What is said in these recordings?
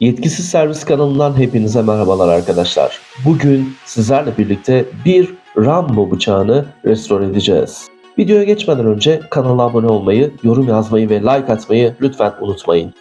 Yetkisiz Servis kanalından hepinize merhabalar arkadaşlar. Bugün sizlerle birlikte bir Rambo bıçağını restore edeceğiz. Videoya geçmeden önce kanala abone olmayı, yorum yazmayı ve like atmayı lütfen unutmayın.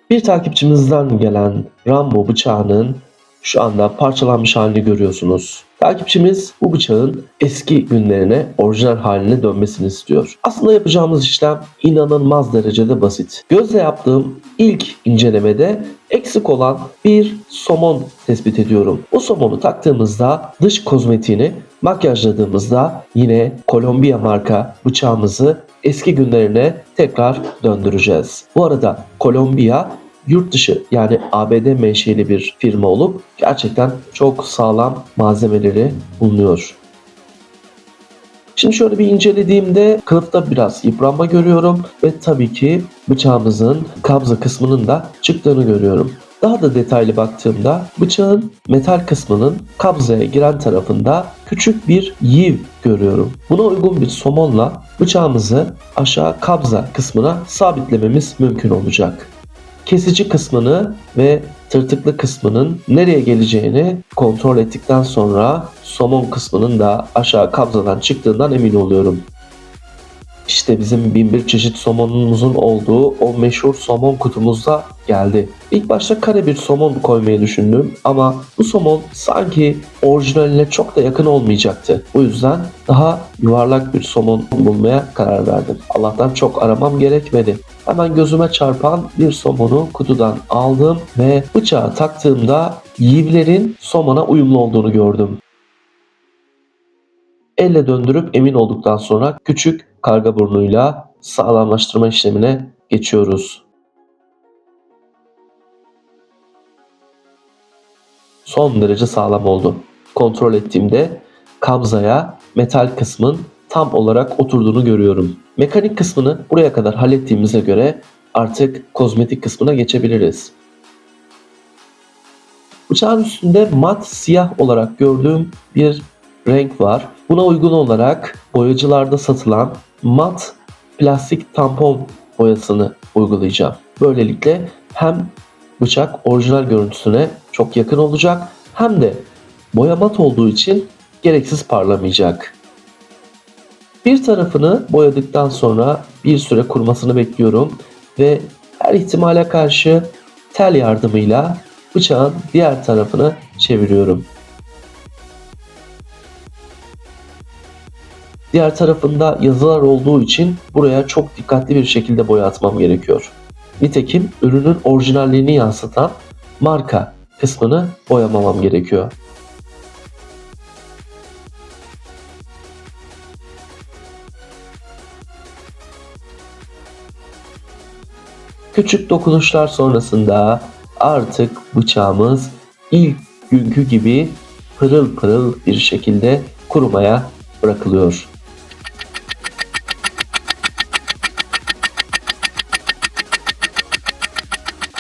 Bir takipçimizden gelen Rambo bıçağının şu anda parçalanmış halini görüyorsunuz. Takipçimiz bu bıçağın eski günlerine, orijinal haline dönmesini istiyor. Aslında yapacağımız işlem inanılmaz derecede basit. Gözle yaptığım ilk incelemede eksik olan bir somon tespit ediyorum. Bu somonu taktığımızda dış kozmetiğini makyajladığımızda yine Columbia marka bıçağımızı eski günlerine tekrar döndüreceğiz. Bu arada Columbia yurt dışı yani ABD menşeli bir firma olup gerçekten çok sağlam malzemeleri bulunuyor. Şimdi şöyle bir incelediğimde kılıfta biraz yıpranma görüyorum ve tabii ki bıçağımızın kabza kısmının da çıktığını görüyorum. Daha da detaylı baktığımda bıçağın metal kısmının kabzaya giren tarafında küçük bir yiv görüyorum. Buna uygun bir somonla bıçağımızı aşağı kabza kısmına sabitlememiz mümkün olacak. Kesici kısmını ve tırtıklı kısmının nereye geleceğini kontrol ettikten sonra somon kısmının da aşağı kabzadan çıktığından emin oluyorum. İşte bizim 1001 çeşit somonumuzun olduğu o meşhur somon kutumuzda geldi. İlk başta kare bir somon koymayı düşündüm ama bu somon sanki orijinaline çok da yakın olmayacaktı. Bu yüzden daha yuvarlak bir somon bulmaya karar verdim. Allah'tan çok aramam gerekmedi. Hemen gözüme çarpan bir somonu kutudan aldım ve bıçağı taktığımda yivlerin somona uyumlu olduğunu gördüm. Elle döndürüp emin olduktan sonra küçük karga burnuyla sağlamlaştırma işlemine geçiyoruz. Son derece sağlam oldu. Kontrol ettiğimde kabzaya metal kısmın tam olarak oturduğunu görüyorum. Mekanik kısmını buraya kadar hallettiğimize göre artık kozmetik kısmına geçebiliriz. Bıçağın üstünde mat siyah olarak gördüğüm bir renk var. Buna uygun olarak boyacılarda satılan mat plastik tampon boyasını uygulayacağım. Böylelikle hem bıçak orijinal görüntüsüne çok yakın olacak hem de boya mat olduğu için gereksiz parlamayacak. Bir tarafını boyadıktan sonra bir süre kurumasını bekliyorum ve her ihtimale karşı tel yardımıyla bıçağın diğer tarafını çeviriyorum. Diğer tarafında yazılar olduğu için buraya çok dikkatli bir şekilde boya atmam gerekiyor. Nitekim ürünün orijinalliğini yansıtan marka kısmını boyamamam gerekiyor. Küçük dokunuşlar sonrasında artık bıçağımız ilk günkü gibi pırıl pırıl bir şekilde kurumaya bırakılıyor.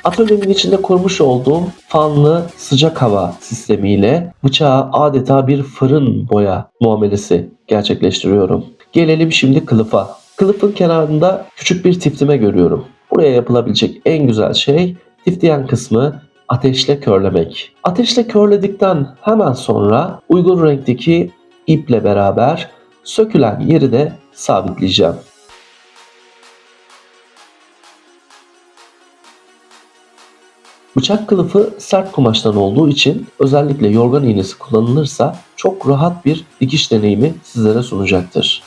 Atölyemin içinde kurmuş olduğum fanlı sıcak hava sistemiyle bıçağa adeta bir fırın boya muamelesi gerçekleştiriyorum. Gelelim şimdi kılıfa. Kılıfın kenarında küçük bir tiftime görüyorum. Buraya yapılabilecek en güzel şey tifleyen kısmı ateşle körlemek. Ateşle körledikten hemen sonra uygun renkteki iple beraber sökülen yeri de sabitleyeceğim. Bıçak kılıfı sert kumaştan olduğu için özellikle yorgan iğnesi kullanılırsa çok rahat bir dikiş deneyimi sizlere sunacaktır.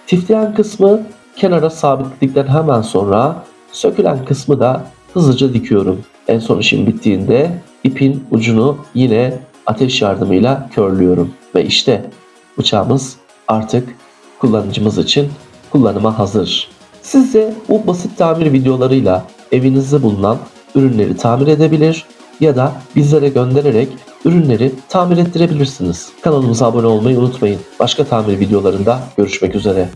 Tifleyen kısmı kenara sabitledikten hemen sonra sökülen kısmı da hızlıca dikiyorum. En son işim bittiğinde ipin ucunu yine ateş yardımıyla körlüyorum. Ve işte bıçağımız artık kullanıcımız için kullanıma hazır. Siz de bu basit tamir videolarıyla evinizde bulunan ürünleri tamir edebilir, ya da bizlere göndererek ürünleri tamir ettirebilirsiniz. Kanalımıza abone olmayı unutmayın. Başka tamir videolarında görüşmek üzere.